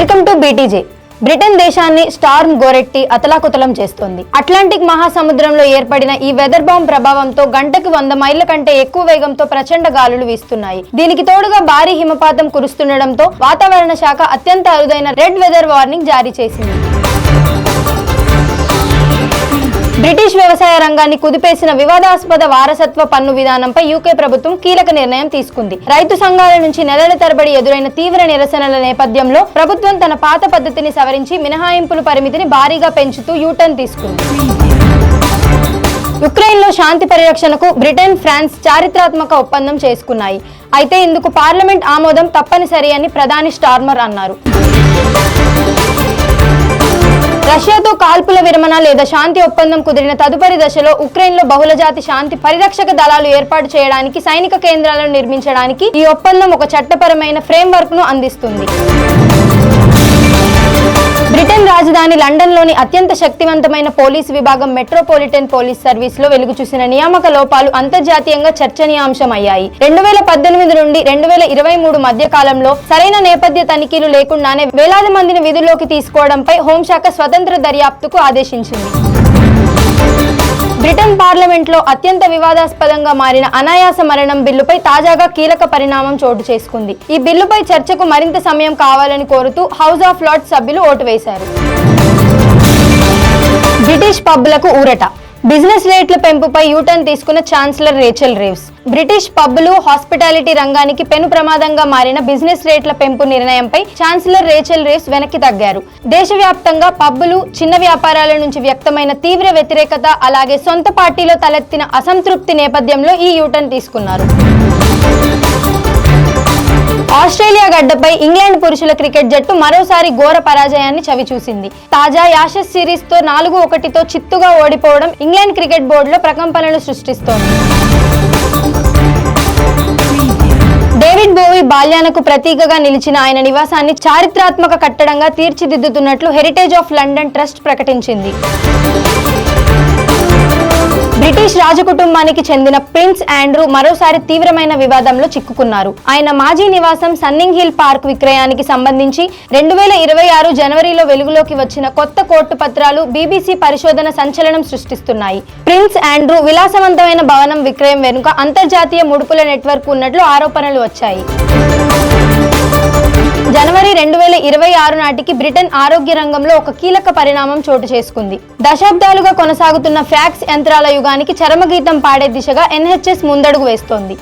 Welcome to BTJ. Britain దేశాన్ని storm Goretti అతలాకుతలం చేస్తోంది. అట్లాంటిక్ మహాసముద్రంలో ఏర్పడిన ఈ వెదర్ బాంబ్ ప్రభావంతో గంటకు 100 మైళ్ల కంటే ఎక్కువ వేగంతో ప్రచండ గాలులు వీస్తున్నాయి. దీనికి తోడుగా భారీ హిమపాతం కురుస్తుండటంతో వాతావరణ శాఖ అత్యంత అరుదైన రెడ్ వెదర్ వార్నింగ్ జారీ చేసింది. బ్రిటిష్ వ్యవసాయ రంగాన్ని కుదిపేసిన వివాదాస్పద వారసత్వ పన్ను విధానంపై యూకే ప్రభుత్వం కీలక నిర్ణయం తీసుకుంది. రైతు సంఘాల నుంచి నెలల తరబడి ఎదురైన తీవ్ర నిరసనల నేపథ్యంలో ప్రభుత్వం తన పాత పద్ధతిని సవరించి మినహాయింపుల పరిమితిని భారీగా పెంచుతూ యూటర్న్ తీసుకుంది. యుక్రెయిన్లో శాంతి పరిరక్షణకు బ్రిటన్, ఫ్రాన్స్ చారిత్రాత్మక ఒప్పందం చేసుకున్నాయి. అయితే ఇందుకు పార్లమెంట్ ఆమోదం తప్పనిసరి అని ప్రధాని స్టార్మర్ అన్నారు. రష్యాతో కాల్పుల విరమణ లేదా శాంతి ఒప్పందం కుదిరిన తదుపరి దశలో ఉక్రెయిన్లో బహుళజాతి శాంతి పరిరక్షక దళాలు ఏర్పాటు చేయడానికి, సైనిక కేంద్రాలను నిర్మించడానికి ఈ ఒప్పందం ఒక చట్టపరమైన ఫ్రేమ్వర్క్ ను అందిస్తుంది. బ్రిటన్ రాజధాని లండన్లోని అత్యంత శక్తివంతమైన పోలీసు విభాగం మెట్రోపాలిటన్ పోలీస్ సర్వీస్లో వెలుగు చూసిన నియామక లోపాలు అంతర్జాతీయంగా చర్చనీయాంశమయ్యాయి. 2018 నుండి 2023 మధ్య కాలంలో సరైన నేపథ్య తనిఖీలు లేకుండానే వేలాది మందిని విధుల్లోకి తీసుకోవడంపై హోంశాఖ స్వతంత్ర దర్యాప్తుకు ఆదేశించింది. బ్రిటన్ పార్లమెంట్లో అత్యంత వివాదాస్పదంగా మారిన అనాయాస మరణం బిల్లుపై తాజాగా కీలక పరిణామం చోటు చేసుకుంది. ఈ బిల్లుపై చర్చకు మరింత సమయం కావాలని కోరుతూ హౌస్ ఆఫ్ లార్డ్స్ సభ్యులు ఓటు వేశారు. బ్రిటిష్ పబ్లకు ఊరట. బిజినెస్ రేట్ల పెంపుపై యూటర్న్ తీసుకున్న ఛాన్సలర్ రేచెల్ రీవ్స్. బ్రిటిష్ పబ్లు, హాస్పిటాలిటీ రంగానికి పెను ప్రమాదంగా మారిన బిజినెస్ రేట్ల పెంపు నిర్ణయంపై ఛాన్సలర్ రేచెల్ రీవ్స్ వెనక్కి తగ్గారు. దేశవ్యాప్తంగా పబ్బులు, చిన్న వ్యాపారాల నుంచి వ్యక్తమైన తీవ్ర వ్యతిరేకత, అలాగే సొంత పార్టీలో తలెత్తిన అసంతృప్తి నేపథ్యంలో ఈ యూటర్న్ తీసుకున్నారు. ఆస్ట్రేలియా గడ్డపై ఇంగ్లాండ్ పురుషుల క్రికెట్ జట్టు మరోసారి ఘోర పరాజయాన్ని చవిచూసింది. తాజా యాషెస్ సిరీస్ తో 4-1తో చిత్తుగా ఓడిపోవడం ఇంగ్లాండ్ క్రికెట్ బోర్డులో ప్రకంపనలు సృష్టిస్తోంది. డేవిడ్ బోవీ బాల్యానికి ప్రతీకగా నిలిచిన ఆయన నివాసాన్ని చారిత్రాత్మక కట్టడంగా తీర్చిదిద్దుతున్నట్లు హెరిటేజ్ ఆఫ్ లండన్ ట్రస్ట్ ప్రకటించింది. బ్రిటిష్ రాజకుటుంబానికి చెందిన ప్రిన్స్ ఆండ్రూ మరోసారి తీవ్రమైన వివాదంలో చిక్కుకున్నారు. ఆయన మాజీ నివాసం సన్నింగ్ హిల్ పార్క్ విక్రయానికి సంబంధించి 2026 జనవరిలో వెలుగులోకి వచ్చిన కొత్త కోర్టు పత్రాలు బీబీసీ పరిశోధన సంచలనం సృష్టిస్తున్నాయి. ప్రిన్స్ ఆండ్రూ విలాసవంతమైన భవనం విక్రయం వెనుక అంతర్జాతీయ ముడుపుల నెట్వర్క్ ఉన్నట్లు ఆరోపణలు వచ్చాయి. జనవరి 2026 నాటికి బ్రిటన్ ఆరోగ్య రంగంలో ఒక కీలక పరిణామం చోటు చేసుకుంది. దశాబ్దాలుగా కొనసాగుతున్న ఫ్యాక్స్ యంత్రాల యుగానికి చరమగీతం పాడే దిశగా NHS ముందడుగు వేస్తోంది.